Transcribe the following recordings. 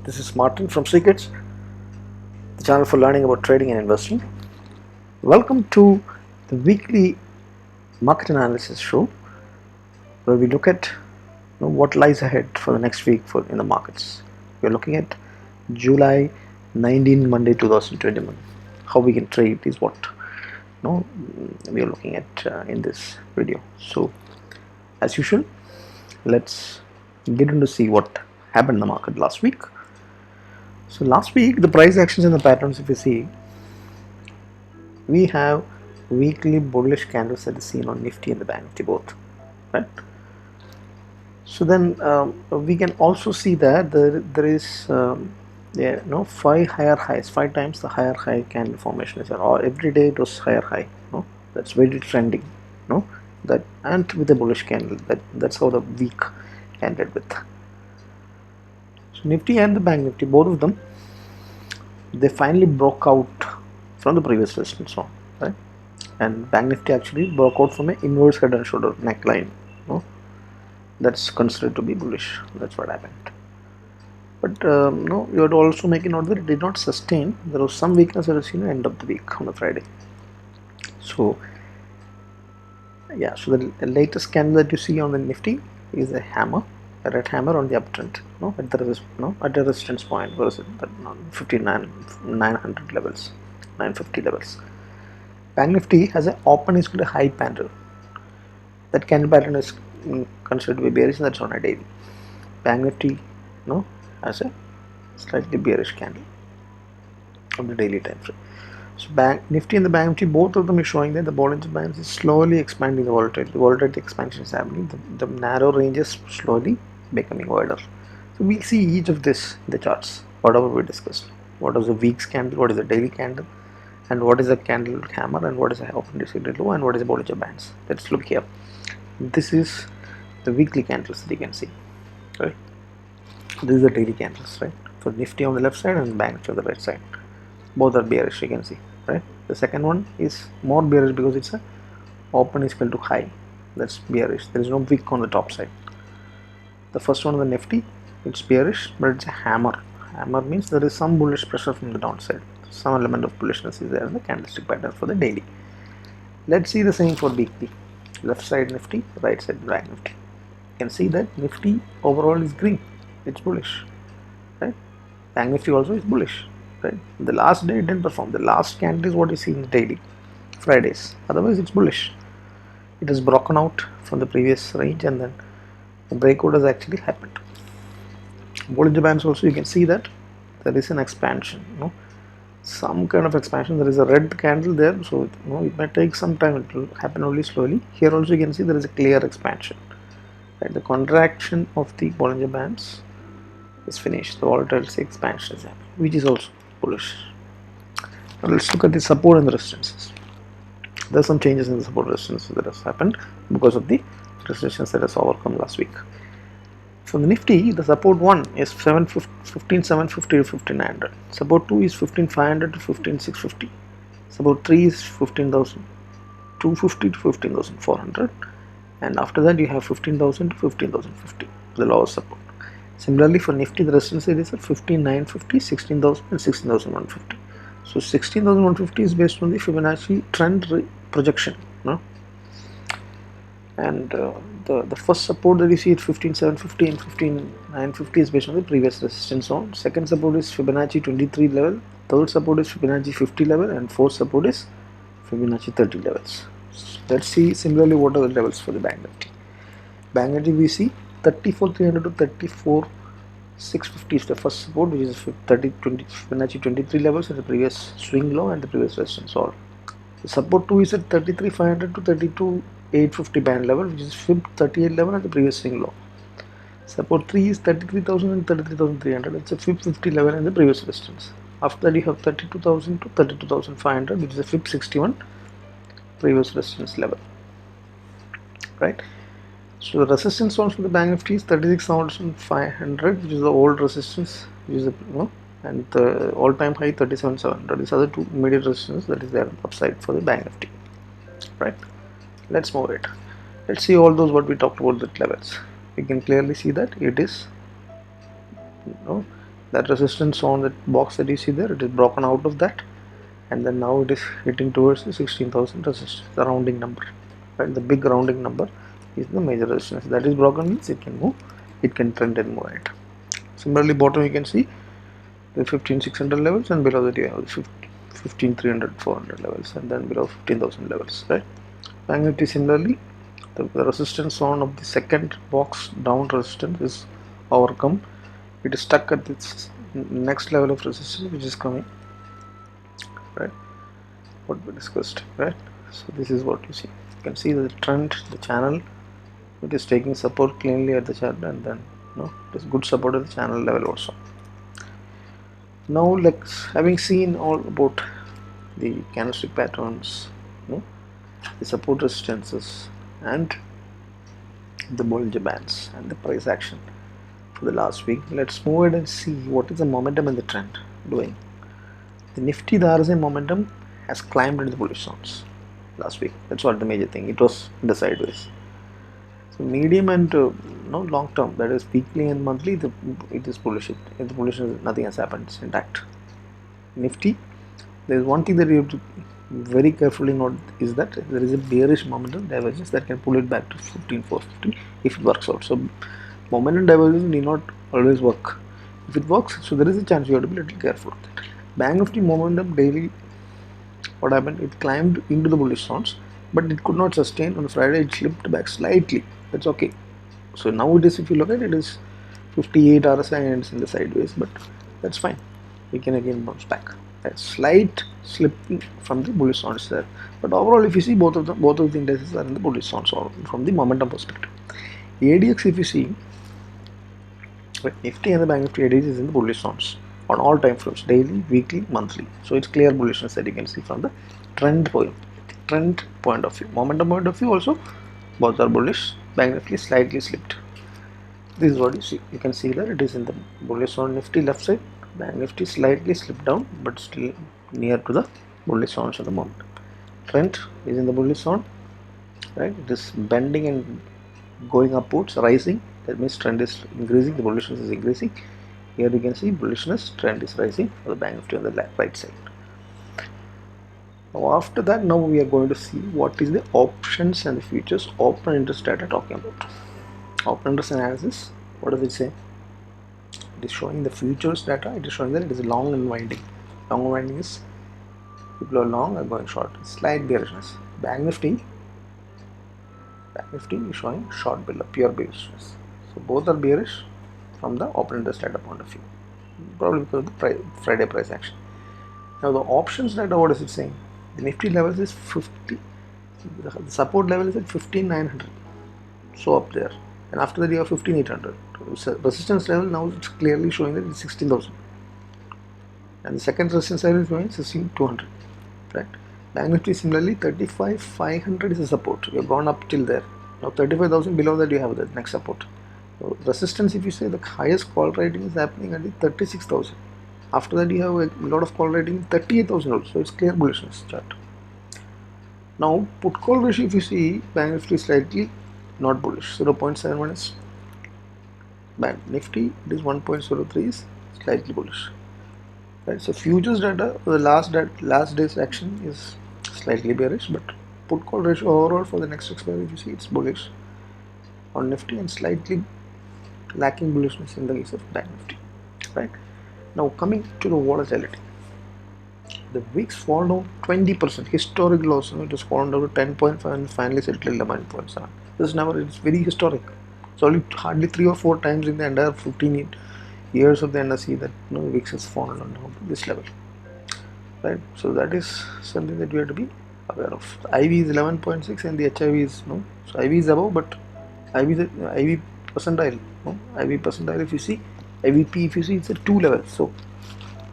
This is Martin from seekedge, the channel for learning about trading and investing. Welcome to the weekly market analysis show, where we look at what lies ahead for the next week in the markets. We are looking at July 19, Monday 2021. How we can trade is what we are looking at in this video. So, as usual, let's get into see what happened in the market last week. So last week, the price actions and the patterns, if you see, we have weekly bullish candles that is seen on Nifty and the BANKNIFTY both, right? So then we can also see that there is five higher highs, 5 times the higher high candle formation is, or every day it was higher high. That's very trending. That, and with a bullish candle, that's how the week ended with. So Nifty and the BANKNIFTY, both of them, they finally broke out from the previous resistance zone, right? And BANKNIFTY actually broke out from an inverse head and shoulder neckline. That's considered to be bullish. That's what happened. But you have to also make a note that it did not sustain. There was some weakness that was seen at the end of the week on the Friday. So yeah, so the latest candle that you see on the Nifty is a hammer, a red hammer on the uptrend, at the resistance point. Where is it? 59,900 levels, 950 levels. BANKNIFTY has an open is equal to high pattern. That candle pattern is considered to be bearish. That's on a daily. BANKNIFTY has a slightly bearish candle on the daily time frame. So Nifty and the BANKNIFTY, both of them is showing that the Bollinger Bands is slowly expanding the volatility. The volatility expansion is happening. The narrow range is slowly becoming wider. So we'll see each of this in the charts, whatever we discussed. What is the week's candle, what is the daily candle, and what is a candle hammer, and what is a open distributed low, and what is a Bollinger Bands. Let's look here. This is the weekly candles that you can see, right? This is the daily candles, right? For Nifty on the left side and BANKNIFTY on the right side. Both are bearish, you can see, right? The second one is more bearish because it's a open is equal to high. That's bearish. There is no wick on the top side. The first one on the Nifty, it's bearish, but it's a hammer. Hammer means there is some bullish pressure from the downside. Some element of bullishness is there in the candlestick pattern for the daily. Let's see the same for weekly. Left side Nifty, right side BANKNIFTY. You can see that Nifty overall is green. It's bullish, right? BANKNIFTY also is bullish, right? The last day it didn't perform. The last candle is what you see in the daily, Fridays. Otherwise, it's bullish. It has broken out from the previous range, and then the breakout has actually happened. Bollinger Bands also, you can see that there is an expansion. Some kind of expansion. There is a red candle there, so it might take some time. It will happen only slowly. Here also you can see there is a clear expansion. Right? The contraction of the Bollinger Bands is finished. The volatility expansion is happening, which is also bullish. Now let's look at the support and the resistances. There are some changes in the support resistance that has happened because of the resistance that has overcome last week. For the Nifty, the support 1 is 15,750 to 15,900. Support 2 is 15,500 to 15,650. Support 3 is 15,250 to 15,400. And after that, you have 15,000 to 15,050, the lowest support. Similarly, for Nifty, the resistance area is at 15,950, 16,000 and 16,150. So 16,150 is based on the Fibonacci trend projection. And the first support that you see at 15,750 and 15,950 is based on the previous resistance zone. Second support is Fibonacci 23 level. Third support is Fibonacci 50 level, and fourth support is Fibonacci 30 levels. Let's see similarly what are the levels for the BANKNIFTY. BANKNIFTY we see 34,300 to 34,650 is the first support, which is Fibonacci 23 levels at the previous swing low and the previous resistance zone. The support 2 is at 33,500 to 32,850 band level, which is Fib 38 level at the previous swing low. Support 3 is 33,000 and 33,300. It's a Fib 50 level and the previous resistance. After that, you have 32,000 to 32,500, which is a Fib 61 previous resistance level, right? So the resistance zones for the BANKNIFTY is 36,500, which is the old resistance, which is and the all-time high 37,700. These are the two immediate resistance that is there upside for the BANKNIFTY, right? Let's move it. Let's see all those what we talked about the levels. You can clearly see that it is That resistance on that box that you see there, it is broken out of that, and then now it is hitting towards the 16,000 resistance, the rounding number, right? The big rounding number is the major resistance. That is broken means it can move, it can trend and move ahead. Similarly, bottom you can see the 15,600 levels, and below that you have 15,300, 400 levels, and then below 15,000 levels, right? Bank Nifty similarly, the resistance zone of the second box down resistance is overcome. It is stuck at its next level of resistance, which is coming, right? What we discussed, right? So this is what you see. You can see the trend, the channel, it is taking support cleanly at the chart, and then it is good support at the channel level also. Now, like having seen all about the candlestick patterns, the support resistances, and the Bollinger Bands and the price action for the last week, let's move ahead and see what is the momentum and the trend doing. The Nifty, the RSI momentum has climbed into the bullish zones last week. That's what the major thing. It was in the sideways. So medium and long term, that is weekly and monthly, it is bullish. The bullish, nothing has happened. It's intact. Nifty, there is one thing that you have to very carefully note is that there is a bearish momentum divergence that can pull it back to 15,450 if it works out. So momentum divergence need not always work. If it works, so there is a chance you have to be a little careful with it. Bank Nifty momentum daily, what happened? It climbed into the bullish zones, but it could not sustain. On Friday, it slipped back slightly. That's okay. So now it is, if you look at it, it is 58 RSI and it's in the sideways, but that's fine. We can again bounce back. A slight slipping from the bullish zones there, but overall, if you see both of the indices are in the bullish zones from the momentum perspective. ADX, if you see, Nifty and the Bank Nifty ADX is in the bullish zones on all time frames, daily, weekly, monthly. So it's clear bullishness that you can see from the trend point of view. Momentum point of view also, both are bullish. Bank Nifty slightly slipped. This is what you see. You can see that it is in the bullish zone. Nifty left side, Bank Nifty slightly slipped down, but still near to the bullish zones at the moment. Trend is in the bullish zone, right? It is bending and going upwards, rising. That means trend is increasing, the bullishness is increasing. Here you can see bullishness, trend is rising for the Bank Nifty on the right side. Now after that, now we are going to see what is the options and the futures open interest data talking about. Open interest analysis, what does it say? It is showing the futures data. It is showing that it is long and winding. Long and winding is people are long are going short. Slight bearishness. Bank Nifty is showing short build-up, pure bearishness. So both are bearish from the open interest data point of view, probably because of the Friday price action. Now the options data, what is it saying? The Nifty levels is 50. The support level is at 15,900. So up there, and after that you have 15,800. So resistance level now it's clearly showing that it's 16,000, and the second resistance level is showing 16,200. Right? Bank Nifty similarly 35,500 is a support. You have gone up till there. Now 35,000 below that you have the next support. So resistance, if you say, the highest call rating is happening at the 36,000. After that you have a lot of call rating 38,000 also. So it's clear bullishness chart. Now put call ratio, if you see, Bank Nifty slightly not bullish. 0.71 is Bank Nifty. It is 1.03 is slightly bullish. Right, so futures data, the last day's action is slightly bearish, but put call ratio overall for the next expiry, if you see, it's bullish on Nifty and slightly lacking bullishness in the case of Bank Nifty. Right, now coming to the volatility, the VIX fall down 20%, historic lows. It has fallen down to 10.5 and finally settled at 11.7. This number is very historic. It's only hardly 3 or 4 times in the entire 15 years of the NSE that VIX has fallen down to this level. Right, so that is something that we have to be aware of. The IV is 11.6 and the HIV is so IV is above, but IV percentile, IV percentile, if you see, IVP, if you see, it's at 2 levels, so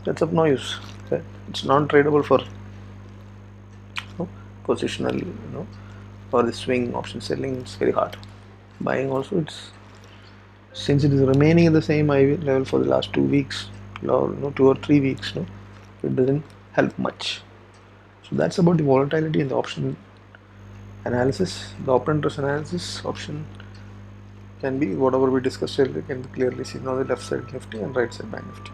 that's of no use. Right? It's non-tradable for positional, for the swing option selling. It's very hard. Buying also, it's, since it is remaining at the same IV level for the last 2 weeks or 2 or 3 weeks, it doesn't help much. So that's about the volatility and the option analysis. The open interest analysis option can be whatever we discussed earlier, can be clearly seen on the left side Nifty and right side Bank Nifty.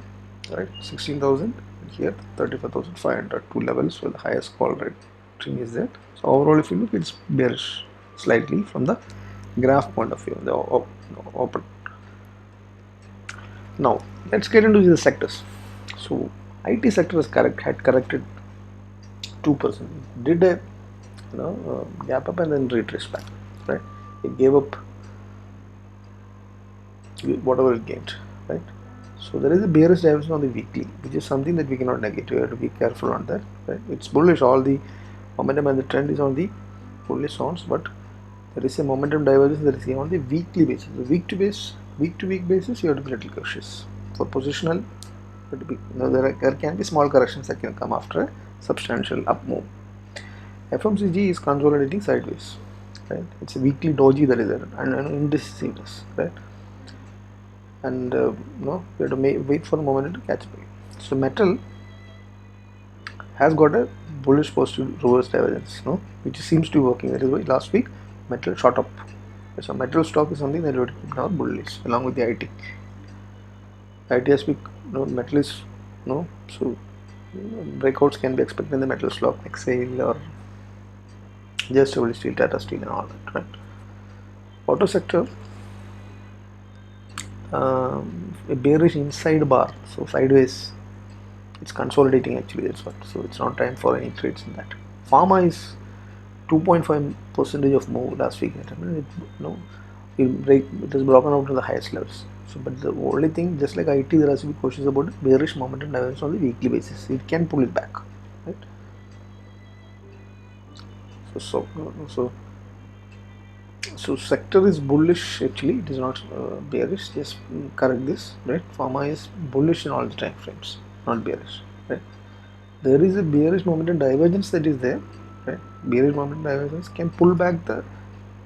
right? 16,000 here, 35,500, two levels where the highest call rating is there. So overall, if you look, it's bearish slightly from the graph point of view, the open. Now let's get into the sectors. So IT sector had corrected 2%, did a gap up and then retraced back, right? It gave up whatever it gained, right? So there is a bearish divergence on the weekly, which is something that we cannot negate. We have to be careful on that, right? It's bullish, all the momentum and the trend is on the bullish zones, but there is a momentum divergence that is seen on the weekly basis. The week to week basis, you have to be a little cautious. For positional, there can be small corrections that can come after a substantial up move. FMCG is consolidating sideways, right? It's a weekly doji that is there and indecisiveness, right? And we have to wait for the moment to catch up. So metal has got a bullish positive reverse divergence, which seems to be working. That is why last week metal shot up. So metal stock is something that we have to keep now bullish along with the IT. IT has been, metal is so breakouts can be expected in the metal stock like SAIL or just steel, Tata Steel and all that, right? Auto sector, a bearish inside bar, so sideways, it's consolidating actually, that's what. So it's not time for any trades in that. Pharma is 2.5% of move last week. I mean, it has broken out to the highest levels. So, but the only thing, just like IT, there has to be questions about bearish momentum divergence on the weekly basis. It can pull it back, right? So sector is bullish actually. It is not bearish. Just correct this, right? Pharma is bullish in all the time frames, not bearish, right? There is a bearish momentum divergence that is there, right? Bearish momentum divergence can pull back the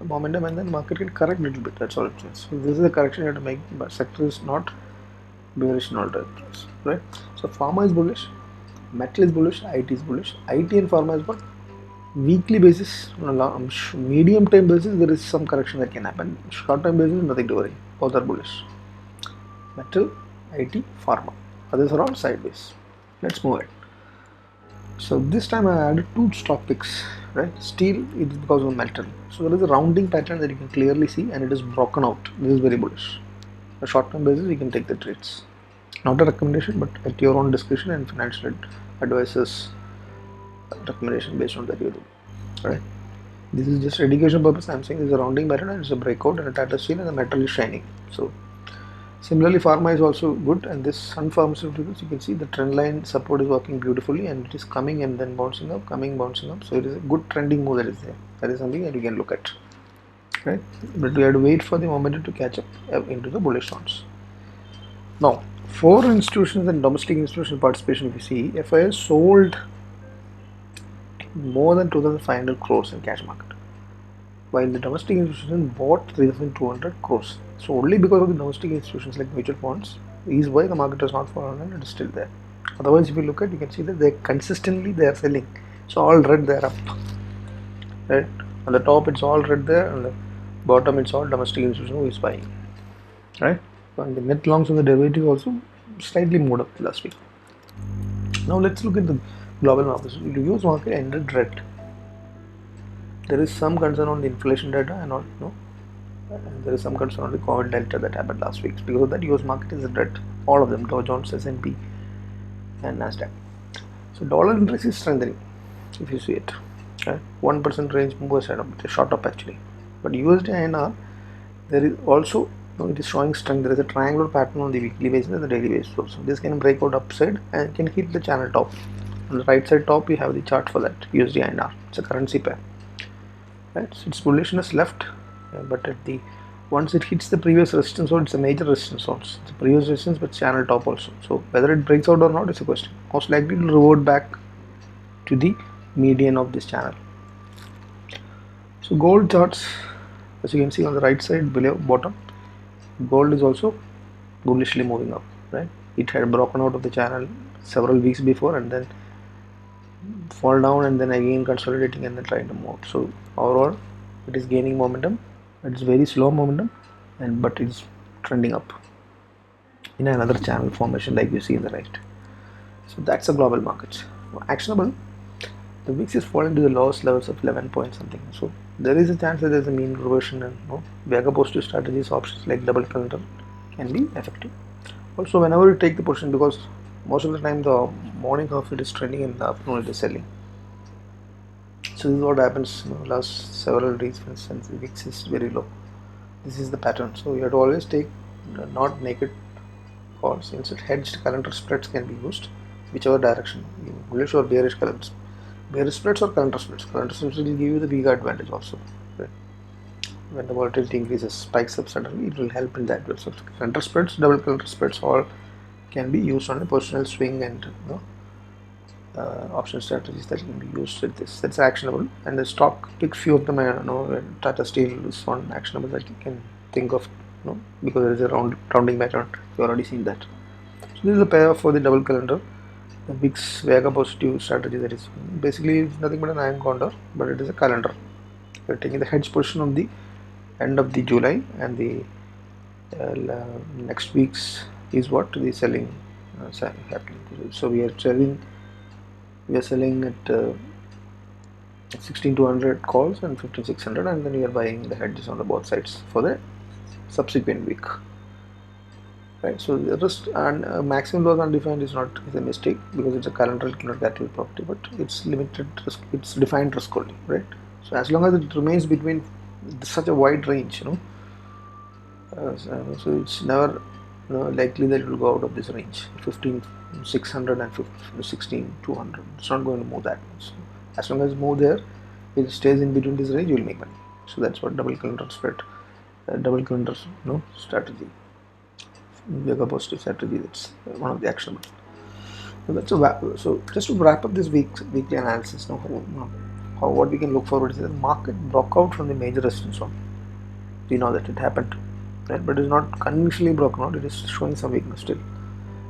momentum and then market can correct a little bit. That's all it means. So this is the correction you have to make, but sector is not bearish in all directions, right? So pharma is bullish, metal is bullish, IT is bullish. IT and pharma is what? Weekly basis, on a medium time basis, there is some correction that can happen. Short time basis, nothing to worry. Both are bullish. Metal, IT, pharma. Others are all sideways. Let's move it. So this time I added two stock picks, right? Steel, it is because of metal. So there is a rounding pattern that you can clearly see and it is broken out. This is very bullish. A short term basis, you can take the trades. Not a recommendation, but at your own discretion and financial advisors recommendation based on that you do, right? This is just education purpose. I'm saying this is a rounding pattern and it's a breakout and a Tata Steel and the metal is shining. So similarly, pharma is also good, and this Sun Pharmaceuticals, you can see the trend line support is working beautifully and it is coming and then bouncing up, bouncing up. So it is a good trending move that is there. That is something that you can look at, right? But we have to wait for the momentum to catch up into the bullish zones. Now, for institutions and domestic institutional participation, if you see, Fyers sold more than 2,500 crores in cash market, while the domestic institutions bought 3,200 crores. So only because of the domestic institutions like mutual funds is why the market has not fallen and it is still there. Otherwise, if you look at, you can see that they are selling. So all red, they are up, right? On the top it's all red there, on the bottom it's all domestic institution who is buying, right? And the net longs on the derivative also slightly moved up last week. Now let's look at the global markets. The US market ended red. There is some concern on the inflation data and all, and there is some concern on the COVID delta that happened last week. Because of that, US market is red. All of them, Dow Jones, S&P, and Nasdaq. So dollar index is strengthening, if you see it. 1% range move was shot up actually. But USD INR, there is also, it is showing strength. There is a triangular pattern on the weekly basis and the daily basis also. This can break out upside and can hit the channel top. On the right side top, we have the chart for that USD INR. It's a currency pair. Right, so its bullishness left, but at the once it hits the previous resistance zone, it's a major resistance zone. It's a previous resistance, but channel top also. So whether it breaks out or not is a question. Most likely it will revert back to the median of this channel. So gold charts, as you can see on the right side below bottom, gold is also bullishly moving up. Right, it had broken out of the channel several weeks before and then fall down and then again consolidating and then trying to move. So overall it is gaining momentum. It is very slow momentum, but it's trending up. in another channel formation like you see in the right. So that's a global market. Actionable, the VIX is falling to the lowest levels of 11 point something. So there is a chance that there's a mean reversion, and Vega positive strategies options like double calendar can be effective. Also, whenever you take the position, because most of the time the morning half it is trending and the afternoon it is selling. So this is what happens last several days. For instance, the VIX is very low. This is the pattern. So you have to always take not naked calls. Instead, hedged calendar spreads can be used, whichever direction, bullish or bearish calendars. Bearish spreads or calendar spreads. Calendar spreads will give you the bigger advantage also. Right? When the volatility increases, spikes up suddenly, it will help in that way. So calendar spreads, double calendar spreads, all can be used on a positional swing and option strategies that can be used with this. That's actionable. And the stock pick few of them. Tata Steel is one actionable that you can think of, because there is a rounding pattern. You already seen that. So this is a pair for the double calendar. The VIX Vega positive strategy, that is basically nothing but an iron condor, but it is a calendar. You're taking the hedge position on the end of the July, and the next week's is what the selling happening. So we are selling at 16,200 calls and 15,600, and then we are buying the hedges on the both sides for the subsequent week. Right, so the risk and maximum loss undefined is a mistake, because it's a calendar, it cannot calculate property, but it's limited risk, it's defined risk only, right? So as long as it remains between such a wide range, so it's never likely that it will go out of this range, 15,600 and 16,200. It's not going to move that much. So as long as it move there, it stays in between this range, you will make money. So that's what double calendar spread, double calendar strategy. Vega positive strategy, that's one of the actionables. So just to wrap up this weekly analysis, what we can look forward is that the market broke out from the major resistance zone. We know that it happened, right? But it is not conventionally broken out. It is showing some weakness still.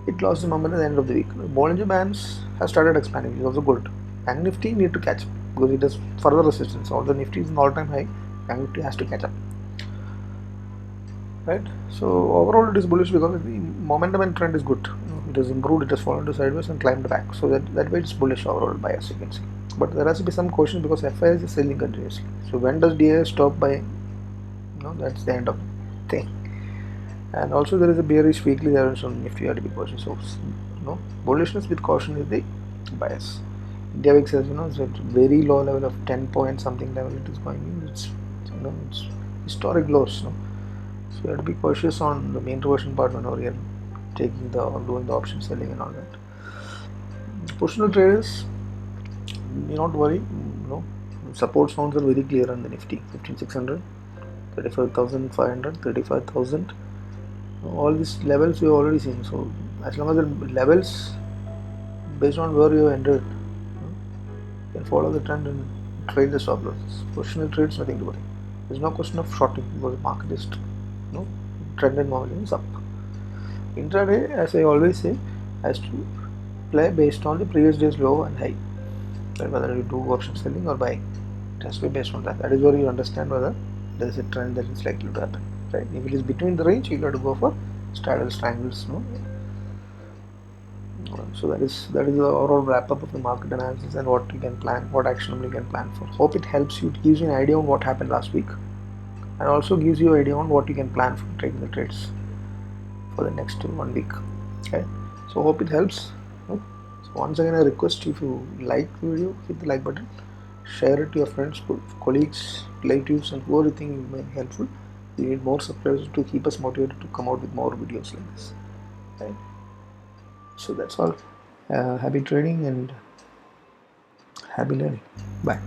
It lost the momentum at the end of the week. The Bollinger Bands have started expanding, which is also good. BANKNIFTY need to catch up, because it has further resistance. Although Nifty is an all-time high, BANKNIFTY has to catch up. Right, so overall it is bullish because the momentum and trend is good. It has improved, it has fallen to sideways and climbed back. So that way it's bullish overall bias, you can see. But there has to be some caution, because Fyers is selling continuously. So when does DA stop buying? That's the end of the thing. And also there is a bearish weekly direction on Nifty, you have to be cautious. So bullishness with caution is the bias. India VIX says it's at very low level of 10 point something level it is going in. It's historic lows. So you have to be cautious on the main reversion part whenever you're doing the option selling and all that. Positional traders, need not worry. Support zones are very clear on the Nifty: 15,600, 35,500, 35,000. All these levels we have already seen. So as long as the levels based on where you entered, you can follow the trend and trade the stop losses. Positional trades, nothing to worry. There's no question of shorting, because the market is trend and momentum is up. Intraday, as I always say, has to play based on the previous day's low and high. Whether you do option selling or buying, it has to be based on that. That is where you understand whether there is a trend that is likely to happen. Right? If it is between the range, you have to go for straddles, triangles. So that is the overall wrap up of the market analysis and what you can plan, what actionable you can plan for. Hope it helps you. It gives you an idea on what happened last week, and also gives you an idea on what you can plan for taking the trades for the next 1 week. Okay, so hope it helps. So once again, I request you, if you like the video, hit the like button, share it to your friends, colleagues, relatives, and whoever you think may be helpful. We need more subscribers to keep us motivated to come out with more videos like this. Right? So that's all. Happy trading and happy learning. Bye.